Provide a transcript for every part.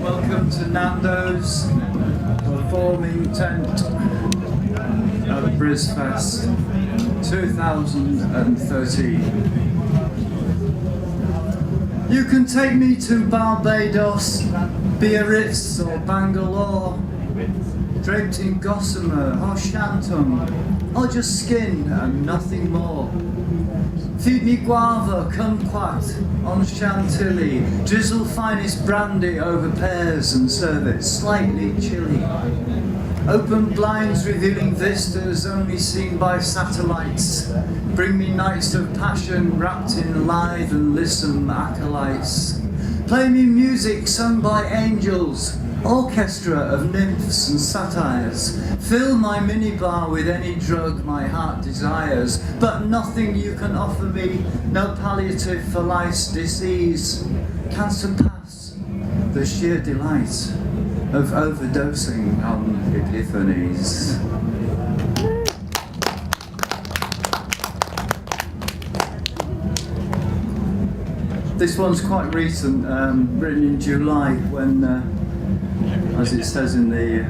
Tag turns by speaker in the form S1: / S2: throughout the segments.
S1: Welcome to Nando's performing tent at Brisfest 2013. You can take me to Barbados, Biarritz or Bangalore, draped in gossamer or shantung, or just skin and nothing more. Feed me guava, kumquat on chantilly, drizzle finest brandy over pears and serve it slightly chilly. Open blinds revealing vistas only seen by satellites. Bring me nights of passion wrapped in lithe and lissom acolytes. Play me music sung by angels, orchestra of nymphs and satyrs. Fill my minibar with any drug my heart desires, but nothing you can offer me, no palliative for life's disease, can surpass the sheer delight of overdosing on epiphanies. This one's quite recent, written in July when, as it says in the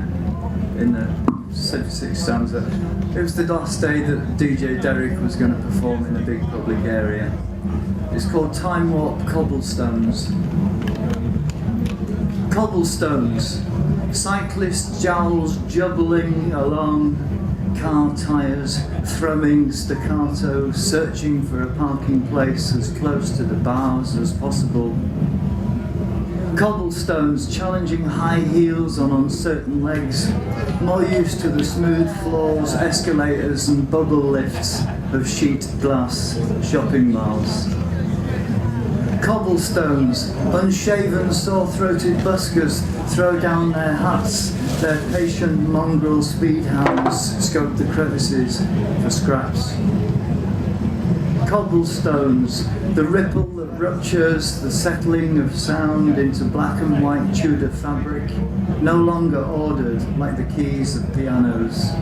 S1: 76th stanza, it was the last day that DJ Derek was going to perform in a big public area. It's called Time Warp Cobblestones. Cobblestones, cyclist jowls jubbling along, car tyres thrumming staccato, searching for a parking place as close to the bars as possible. Cobblestones challenging high heels on uncertain legs, more used to the smooth floors, escalators and bubble lifts of sheet glass shopping malls. Cobblestones, unshaven, sore-throated buskers throw down their hats, their patient mongrel speedhounds scope the crevices for scraps. Cobblestones, the ripple that ruptures the settling of sound into black and white Tudor fabric, no longer ordered like the keys of pianos.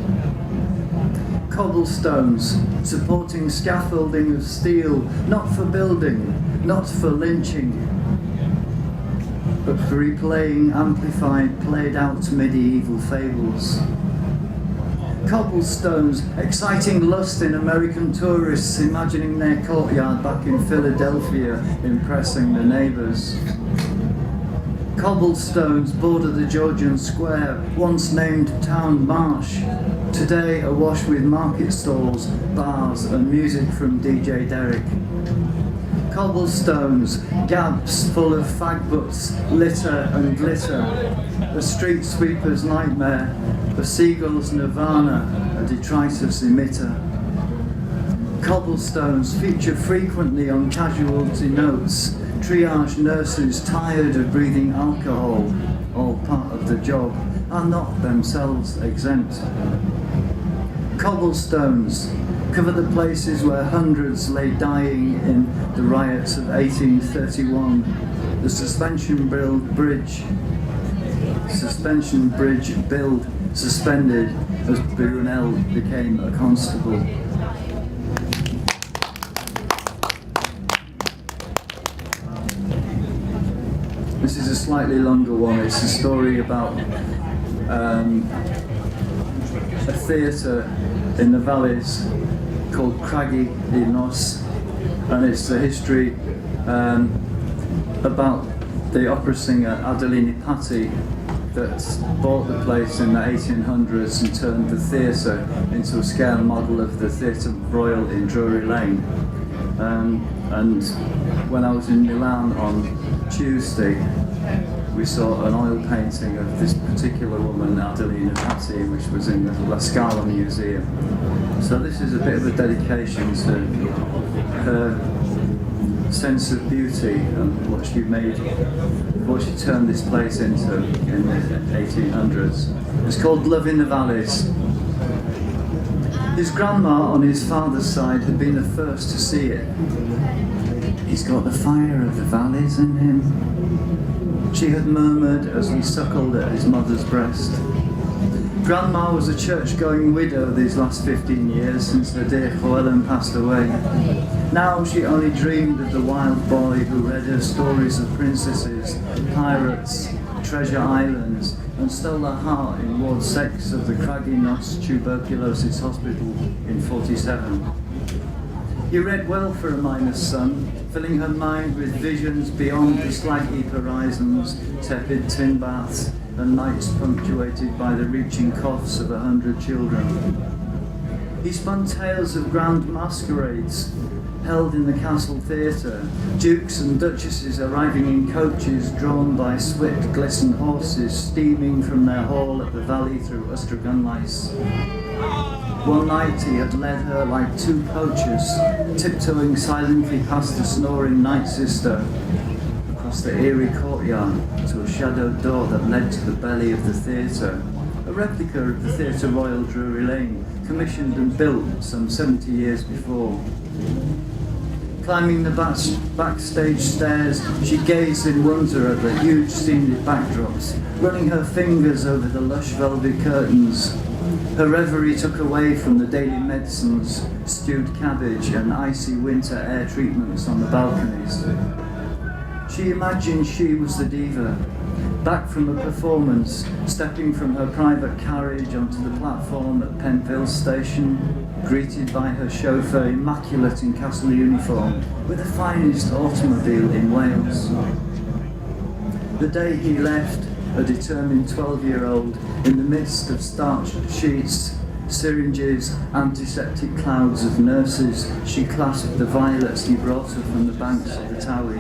S1: Cobblestones, supporting scaffolding of steel, not for building, not for lynching, but for replaying amplified, played out medieval fables. Cobblestones, exciting lust in American tourists imagining their courtyard back in Philadelphia, impressing the neighbours. Cobblestones border the Georgian square, once named Town Marsh, today awash with market stalls, bars and music from DJ Derek. Cobblestones, gaps full of fag butts, litter and glitter, a street sweeper's nightmare, a seagull's nirvana, a detritus emitter. Cobblestones feature frequently on casualty notes, triage nurses tired of breathing alcohol, all part of the job, are not themselves exempt. Cobblestones cover the places where hundreds lay dying in the riots of 1831. The suspension bridge build suspended as Brunel became a constable. This is a slightly longer one. It's a story about a theatre in the valleys called Craggy y Nos, and it's a history about the opera singer Adeline Patti that bought the place in the 1800s and turned the theatre into a scale model of the Theatre Royal in Drury Lane. And when I was in Milan on Tuesday, we saw an oil painting of this particular woman, Adelina Patti, which was in the La Scala Museum. So this is a bit of a dedication to her sense of beauty and what she made, what she turned this place into in the 1800s. It's called Love in the Valleys. His grandma on his father's side had been the first to see it. He's got the fire of the valleys in him, she had murmured as he suckled at his mother's breast. Grandma was a church-going widow these last 15 years since her dear Joellen passed away. Now she only dreamed of the wild boy who read her stories of princesses, pirates, Treasure Islands and stole her heart in Ward 6 of the Craggy Nos Tuberculosis Hospital in 47. He read well for a miner's son, filling her mind with visions beyond the slag-heap horizons, tepid tin baths, and nights punctuated by the reaching coughs of 100 children. He spun tales of grand masquerades held in the Castle Theatre, dukes and duchesses arriving in coaches drawn by swift, glistened horses steaming from their hall at the valley through Ustragun lice. One night he had led her like two poachers, tiptoeing silently past the snoring night sister, across the eerie courtyard to a shadowed door that led to the belly of the theatre, a replica of the Theatre Royal Drury Lane, commissioned and built some 70 years before. Climbing the backstage stairs, she gazed in wonder at the huge scenery backdrops, running her fingers over the lush velvet curtains. Her reverie took away from the daily medicines, stewed cabbage and icy winter air treatments on the balconies. She imagined she was the diva, back from a performance, stepping from her private carriage onto the platform at Penville Station, greeted by her chauffeur immaculate in castle uniform, with the finest automobile in Wales. The day he left, a determined 12-year-old, in the midst of starched sheets, syringes, antiseptic clouds of nurses, she clasped the violets he brought her from the banks of the Towie.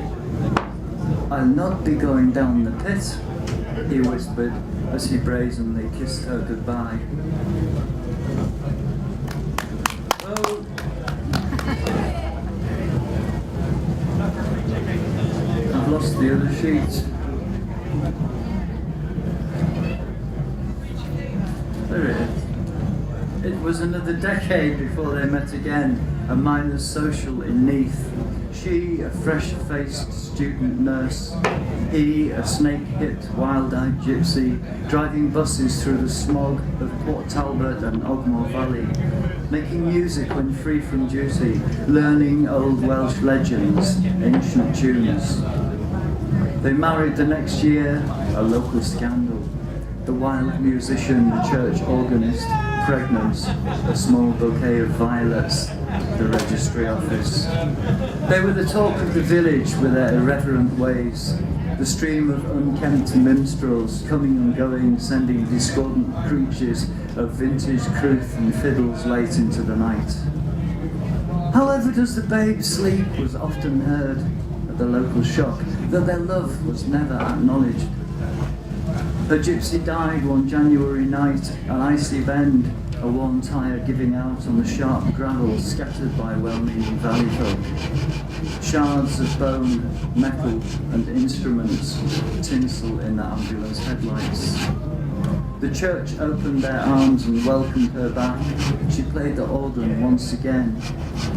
S1: "I'll not be going down the pit," he whispered as he brazenly kissed her goodbye. Well, I've lost the other sheet. There it is. It was another decade before they met again, a miner's social in Neath. She, a fresh-faced student nurse, he, a snake-hipped, wild-eyed gypsy, driving buses through the smog of Port Talbot and Ogmore Valley, making music when free from duty, learning old Welsh legends, ancient tunes. They married the next year, a local scandal. The wild musician, the church organist, pregnant, a small bouquet of violets, the registry office. They were the talk of the village with their irreverent ways, the stream of unkempt minstrels coming and going, sending discordant creatures of vintage cruth and fiddles late into the night. "However does the babe sleep?" was often heard at the local shop, though their love was never acknowledged. Her gypsy died one January night at Icy Bend, a worn tyre giving out on the sharp gravel scattered by well-meaning valley folk. Shards of bone, metal and instruments tinsel in the ambulance headlights. The church opened their arms and welcomed her back. She played the organ once again,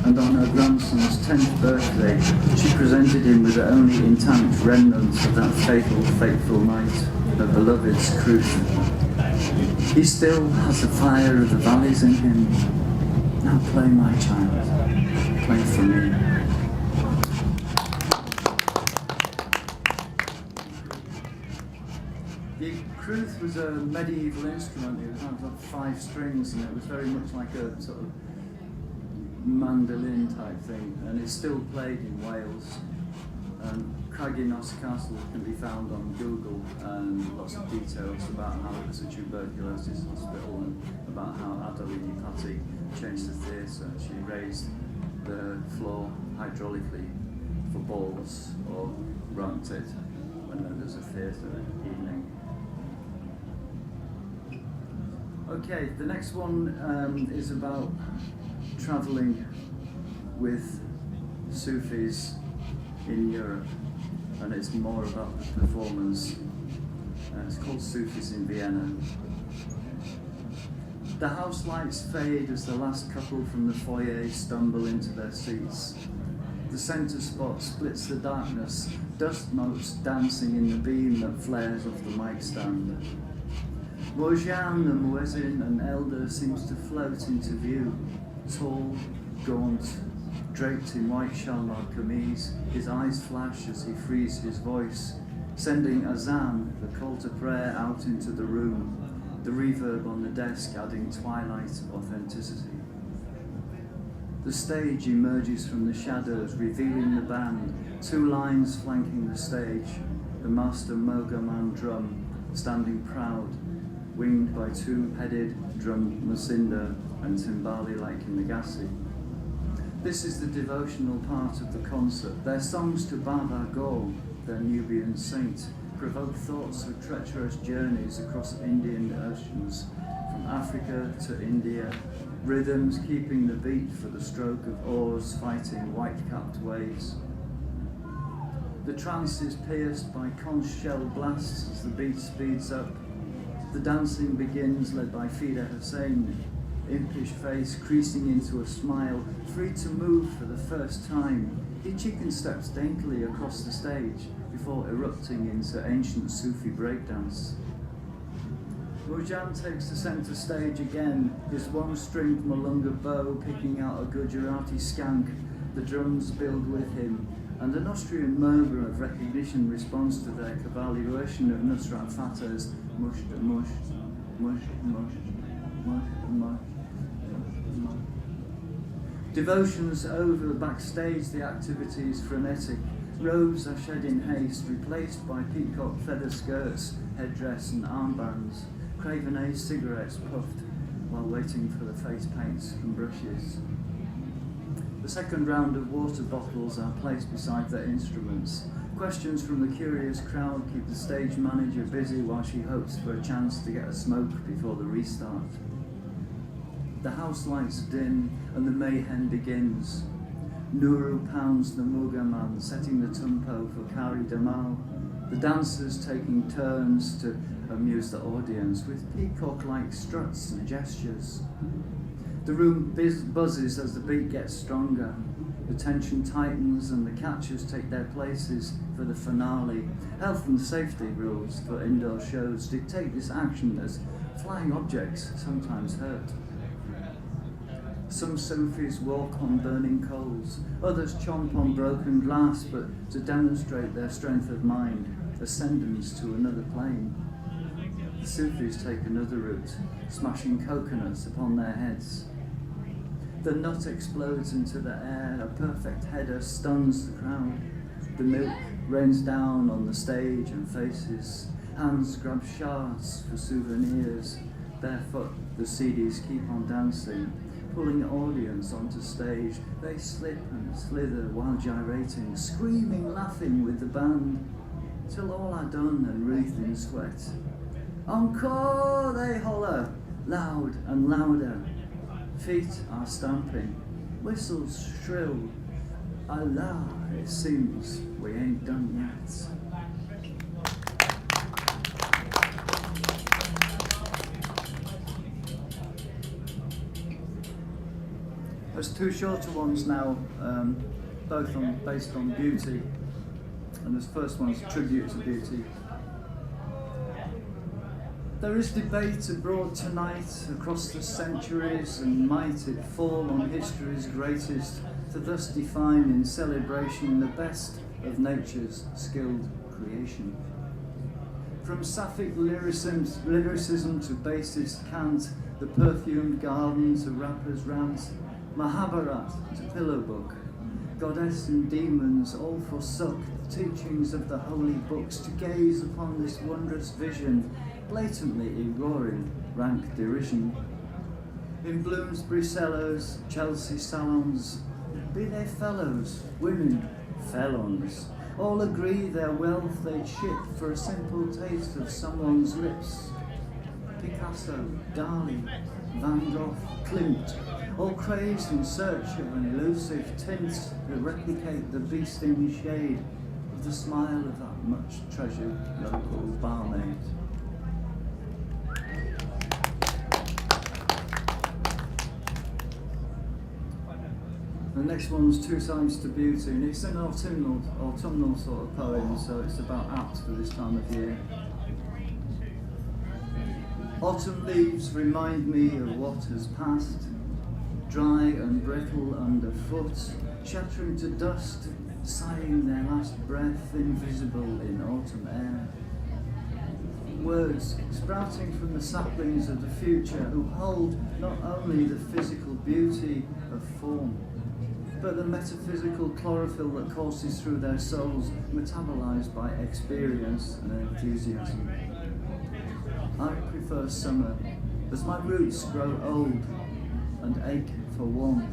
S1: and on her grandson's 10th birthday, she presented him with the only intact remnants of that fateful night, her beloved's crucial. He still has the fire of the valleys in him. Now play, my child, play for me. The cruth was a medieval instrument. It had like 5 strings, and it was very much like a sort of mandolin type thing, and it's still played in Wales. Craggy Nos Castle can be found on Google, and lots of details about how it was a tuberculosis hospital and about how Adelini Patti changed the theatre. She raised the floor hydraulically for balls, or ramped it when there was a theatre evening. Okay, the next one is about travelling with Sufis in Europe, and it's more about the performance. It's called Sufis in Vienna. The house lights fade as the last couple from the foyer stumble into their seats. The centre spot splits the darkness, dust motes dancing in the beam that flares off the mic stand. Mojan, the muezzin, an elder, seems to float into view, tall, gaunt, draped in white shalmar kameez. His eyes flash as he frees his voice. sending azan, the call to prayer, out into the room, the reverb on the desk adding twilight authenticity. The stage emerges from the shadows, revealing the band, 2 lines flanking the stage, the master Mogaman drum, standing proud, winged by 2-headed drum Musinda and timbali like Nagasi. This is the devotional part of the concert. Their songs to Baba Gaur, their Nubian saint, provoke thoughts of treacherous journeys across Indian oceans, from Africa to India, rhythms keeping the beat for the stroke of oars fighting white-capped waves. The trance is pierced by conch shell blasts as the beat speeds up. The dancing begins, led by Fida Hussain, impish face creasing into a smile, free to move for the first time. He chicken steps daintily across the stage before erupting into ancient Sufi breakdance. Mojan takes the centre stage again, his 1-stringed Malunga bow picking out a Gujarati skank. The drums build with him, and an Austrian murmur of recognition responds to their Qawwali version of Nusrat Fateh's mush da mush, mush mush, mush mush. Devotions over backstage, the activity is frenetic. Robes are shed in haste, replaced by peacock feather skirts, headdress and armbands. Cravenay cigarettes puffed while waiting for the face paints and brushes. The second round of water bottles are placed beside their instruments. Questions from the curious crowd keep the stage manager busy while she hopes for a chance to get a smoke before the restart. The house lights dim and the mayhem begins. Nuru pounds the Mugaman, setting the tumpo for Kari Damal. The dancers taking turns to amuse the audience with peacock-like struts and gestures. The room buzzes as the beat gets stronger. The tension tightens and the catchers take their places for the finale. Health and safety rules for indoor shows dictate this action as flying objects sometimes hurt. Some Sufis walk on burning coals, others chomp on broken glass, but to demonstrate their strength of mind, ascendance to another plane. The Sufis take another route, smashing coconuts upon their heads. The nut explodes into the air, a perfect header stuns the crowd. The milk rains down on the stage and faces. Hands grab shards for souvenirs. Barefoot, the CDs keep on dancing, pulling the audience onto stage. They slip and slither while gyrating, screaming, laughing with the band, till all are done and wreathed in sweat. Encore, they holler, loud and louder. Feet are stamping, whistles shrill. Allah, it seems we ain't done yet. There's 2 shorter ones now, both based on beauty, and this first one's a tribute to beauty. There is debate abroad tonight across the centuries, and might it fall on history's greatest to thus define in celebration the best of nature's skilled creation. From sapphic lyricism to basest cant, the perfumed garden to rapper's rant, Mahabharat to pillow book, goddess and demons all forsook the teachings of the holy books to gaze upon this wondrous vision, blatantly ignoring rank derision. In Bloomsbury cellars, Chelsea salons, be they fellows, women, felons, all agree their wealth they'd ship for a simple taste of someone's lips. Picasso, Dali, Van Gogh, Klimt, all crazed in search of an elusive tint that replicate the beasting shade of the smile of that much treasured local barmaid. The next one's 2 Sides to Beauty, and it's an autumnal sort of poem, so it's about apt for this time of year. Autumn leaves remind me of what has passed, dry and brittle underfoot, shattering to dust, sighing their last breath, invisible in autumn air. Words sprouting from the saplings of the future, who hold not only the physical beauty of form, but the metaphysical chlorophyll that courses through their souls, metabolized by experience and enthusiasm. I prefer summer, as my roots grow old and ache for warmth,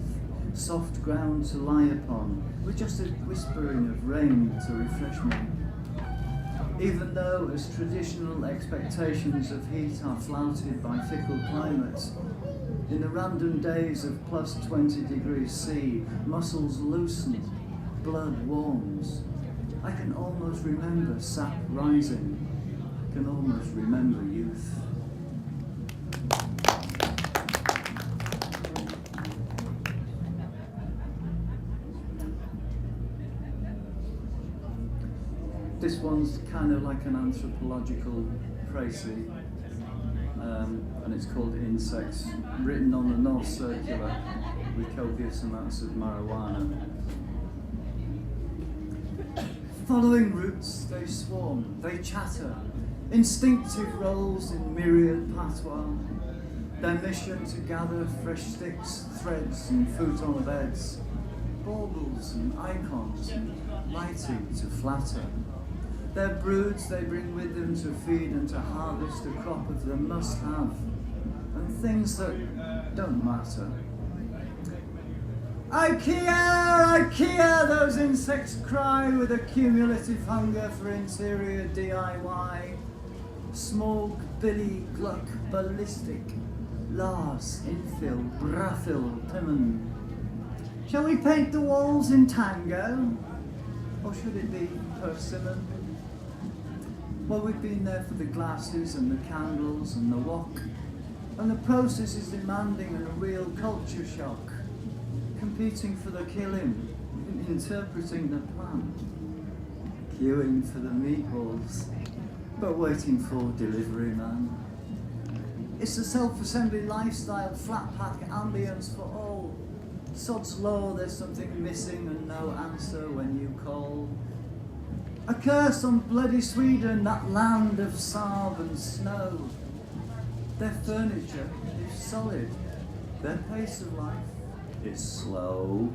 S1: soft ground to lie upon, with just a whispering of rain to refresh me. Even though, as traditional expectations of heat are flouted by fickle climates, in the random days of plus 20 degrees C, muscles loosen, blood warms. I can almost remember sap rising, I can almost remember youth. This one's kind of like an anthropological précis, and it's called Insects, written on the North Circular with copious amounts of marijuana. Following roots, they swarm, they chatter, instinctive roles in myriad patois. Their mission to gather fresh sticks, threads, and futon beds, baubles and icons, and lighting to flatter. Their broods they bring with them to feed and to harvest a crop of the must-have, and things that don't matter. IKEA, IKEA, those insects cry with a cumulative hunger for interior DIY. Smog, Billy, Gluck, Ballistic, Lars, Infill, Brafil, Timon. Shall we paint the walls in tango? Or should it be persimmon? Well, we've been there for the glasses and the candles and the wok, and the process is demanding a real culture shock, competing for the killing, interpreting the plan, queuing for the meatballs, but waiting for delivery man. It's a self-assembly lifestyle, flat pack ambience for all. Sod's law, there's something missing and no answer when you call. A curse on bloody Sweden, that land of Saab and snow. Their furniture is solid, their pace of life is slow.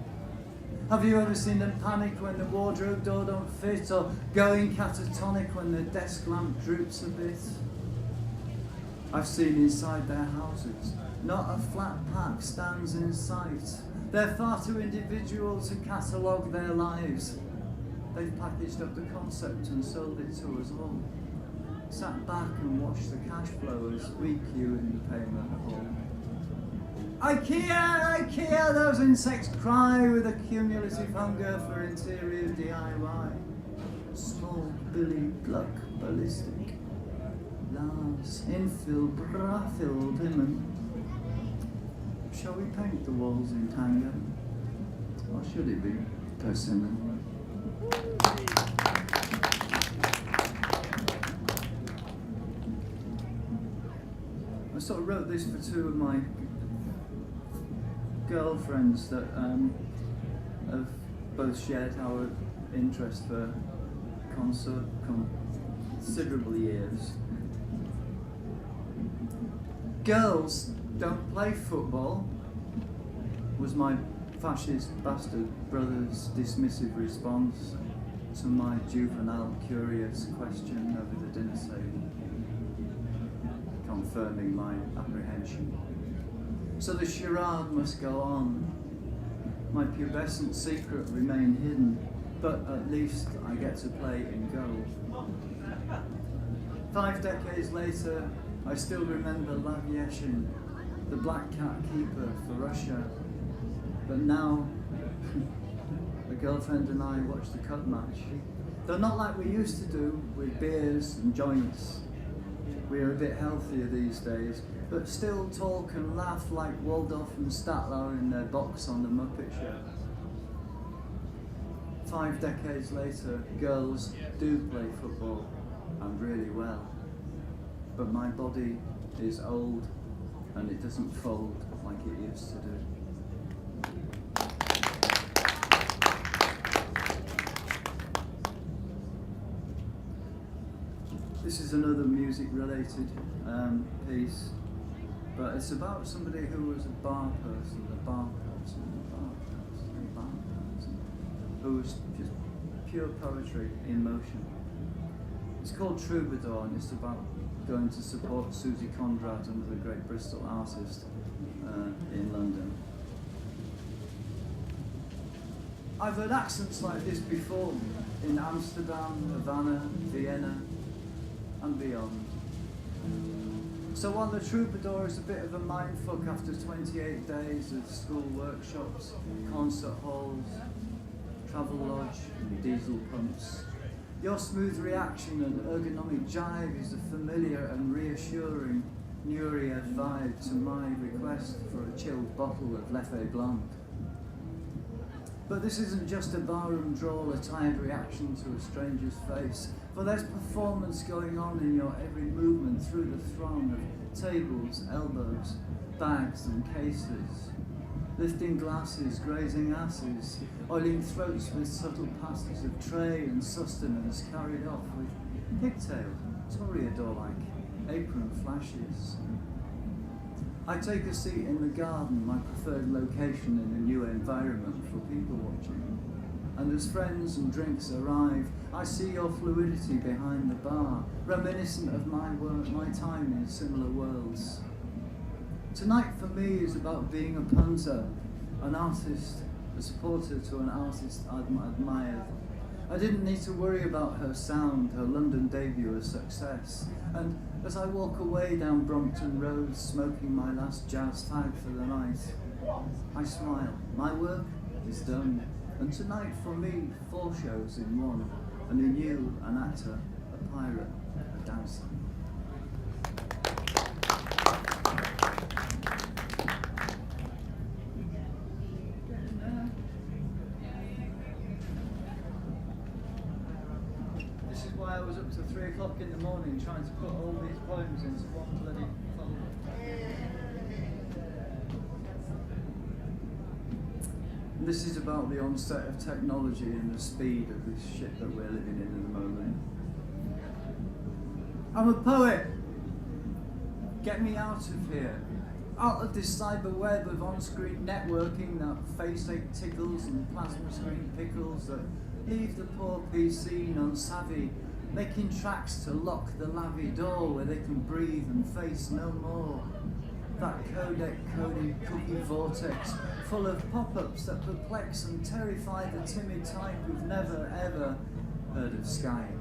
S1: Have you ever seen them panic when the wardrobe door don't fit, or going catatonic when the desk lamp droops a bit? I've seen inside their houses, not a flat pack stands in sight. They're far too individual to catalogue their lives. They've packaged up the concept and sold it to us all. Sat back and watched the cash flow as we queue in the payment hall. IKEA, IKEA, those insects cry with a cumulative hunger for interior DIY. Small, Billy, Gluck, Ballistic, Lars, Infill, Brafil, Dimon. Shall we paint the walls in tango? Or should it be persimmon? I sort of wrote this for two of my girlfriends that have both shared our interest for considerable years. Girls don't play football was my fascist bastard brother's dismissive response to my juvenile curious question over the dinner table, confirming my apprehension. So the charade must go on. My pubescent secret remained hidden, but at least I get to play in goal. 5 decades later, I still remember Lav Yashin, the black cat keeper for Russia. But now, a girlfriend and I watch the cup match. Though not like we used to do, with beers and joints. We are a bit healthier these days, but still talk and laugh like Waldorf and Statler in their box on the Muppet Show. 5 decades later, girls do play football, and really well. But my body is old, and it doesn't fold like it used to do. This is another music-related piece, but it's about somebody who was a bar person, who was just pure poetry in motion. It's called Troubadour, and it's about going to support Susie Conrad, another great Bristol artist in London. I've heard accents like this before in Amsterdam, Havana, Vienna, and beyond. So while the Troubadour is a bit of a mindfuck after 28 days of school workshops, concert halls, travel lodge, and diesel pumps, your smooth reaction and ergonomic jive is a familiar and reassuring Nuria vibe to my request for a chilled bottle of Leffe Blanc. But this isn't just a barroom drawl, a tired reaction to a stranger's face, for there's performance going on in your every movement through the throng of tables, elbows, bags and cases. Lifting glasses, grazing asses, oiling throats with subtle passes of tray and sustenance carried off with pigtail, toreador-like apron flashes. I take a seat in the garden, my preferred location in a new environment for people watching. And as friends and drinks arrive, I see your fluidity behind the bar, reminiscent of my work, my time in similar worlds. Tonight for me is about being a punter, an artist, a supporter to an artist I'd admired. I didn't need to worry about her sound, her London debut a success. And as I walk away down Brompton Road, smoking my last jazz fag for the night, I smile. My work is done. And tonight for me, 4 shows in one. And a new, an actor, a pirate, a dancer. I was up to 3 o'clock in the morning trying to put all these poems into one bloody folder. And this is about the onset of technology and the speed of this shit that we're living in the moment. I'm a poet. Get me out of here. Out of this cyber web of on-screen networking that face-ache tickles and plasma screen pickles that leave the poor PC unsavvy, making tracks to lock the lavvy door where they can breathe and face no more. That codec-coded cookie vortex full of pop-ups that perplex and terrify the timid type who've never ever heard of Skype.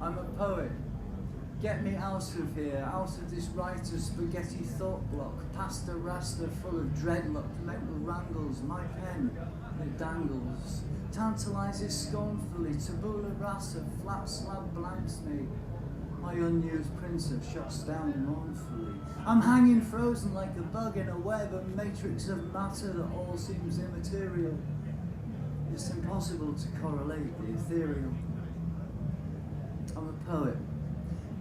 S1: I'm a poet. Get me out of here, out of this writer's spaghetti thought block, past a raster full of dreadlocked mental wrangles. My pen, it dangles, tantalises scornfully, tabula rasa, flat slab blanks me. My unused printer shuts down mournfully. I'm hanging frozen like a bug in a web, a matrix of matter that all seems immaterial. It's impossible to correlate the ethereal. I'm a poet.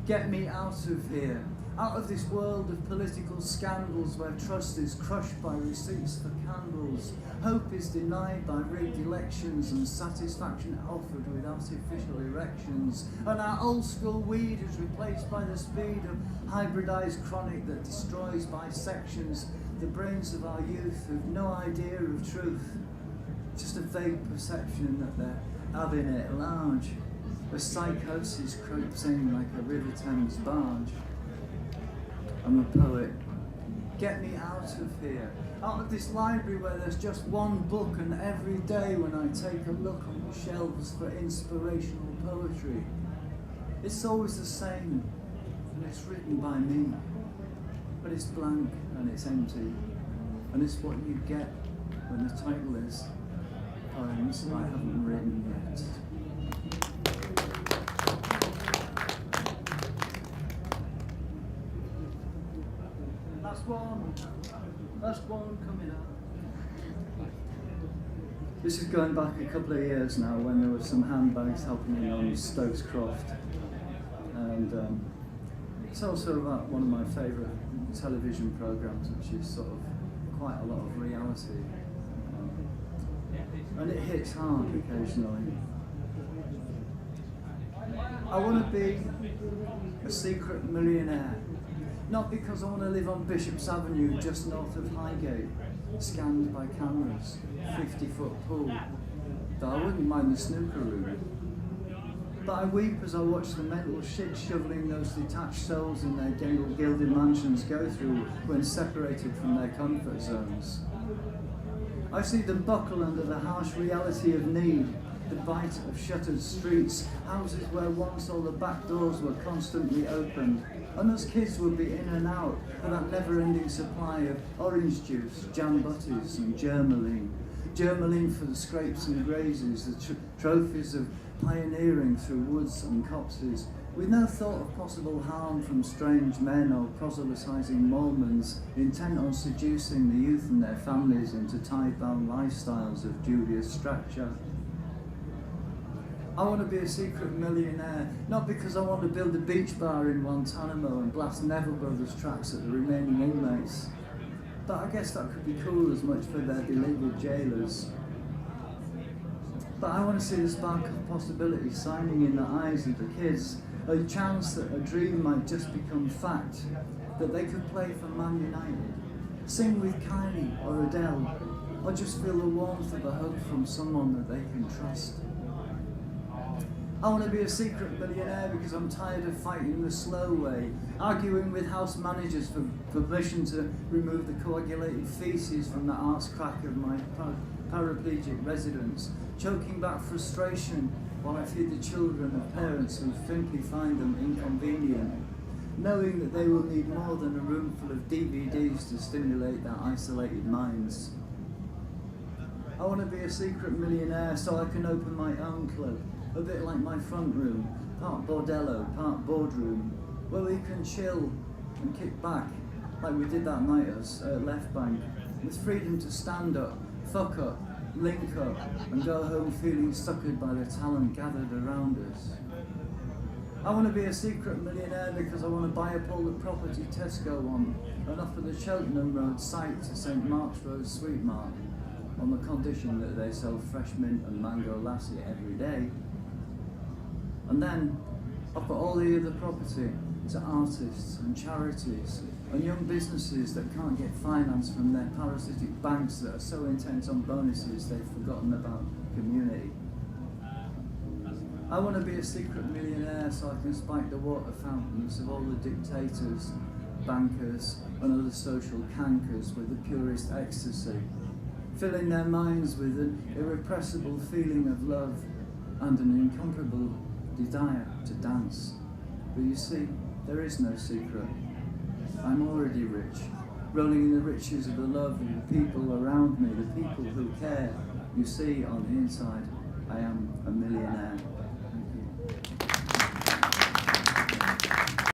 S1: Get me out of here, out of this world of political scandals where trust is crushed by receipts for candles, hope is denied by rigged elections and satisfaction offered with artificial erections, and our old school weed is replaced by the speed of hybridized chronic that destroys by sections the brains of our youth who've no idea of truth, just a vague perception that they're having it large. A psychosis creeps in like a River Thames barge. I'm a poet. Get me out of here. Out of this library where there's just one book, and every day when I take a look on the shelves for inspirational poetry, it's always the same, and it's written by me. But it's blank and it's empty, and it's what you get when the title is Poems I Haven't Written Yet. Last one coming up. This is going back a couple of years now when there were some handbags helping me on Stokes Croft. And it's also about one of my favourite television programmes, which is sort of quite a lot of reality. And it hits hard occasionally. I want to be a secret millionaire. Not because I want to live on Bishop's Avenue just north of Highgate, scanned by cameras, 50-foot pool, though I wouldn't mind the snooker room. But I weep as I watch the mental shit shoveling those detached souls in their gilded mansions go through when separated from their comfort zones. I see them buckle under the harsh reality of need, the bite of shuttered streets, houses where once all the back doors were constantly opened, and us kids would be in and out for that never-ending supply of orange juice, jam butties and germaline. Germaline for the scrapes and grazes, the trophies of pioneering through woods and copses, with no thought of possible harm from strange men or proselytizing Mormons intent on seducing the youth and their families into tie-bound lifestyles of dubious structure. I want to be a secret millionaire, not because I want to build a beach bar in Guantanamo and blast Neville Brothers tracks at the remaining inmates, but I guess that could be cool as much for their beleaguered jailers. But I want to see the spark of possibility shining in the eyes of the kids, a chance that a dream might just become fact, that they could play for Man United, sing with Kylie or Adele, or just feel the warmth of a hug from someone that they can trust. I want to be a secret millionaire because I'm tired of fighting the slow way, arguing with house managers for permission to remove the coagulated feces from the arse crack of my paraplegic residents, choking back frustration while I feed the children of parents who simply find them inconvenient, knowing that they will need more than a room full of DVDs to stimulate their isolated minds. I want to be a secret millionaire so I can open my own club, a bit like my front room, part bordello, part boardroom, where we can chill and kick back, like we did that night at Left Bank, with freedom to stand up, fuck up, link up, and go home feeling suckered by the talent gathered around us. I want to be a secret millionaire because I want to buy up all the property Tesco on and offer the Cheltenham Road site to St Mark's Road Sweet Mart, on the condition that they sell fresh mint and mango lassi every day. And then offer all the other property to artists and charities and young businesses that can't get finance from their parasitic banks that are so intent on bonuses they've forgotten about community. I want to be a secret millionaire so I can spike the water fountains of all the dictators, bankers and other social cankers with the purest ecstasy, filling their minds with an irrepressible feeling of love and an incomparable desire to dance. But you see, there is no secret. I'm already rich, rolling in the riches of the love of the people around me, the people who care. You see, on the inside, I am a millionaire.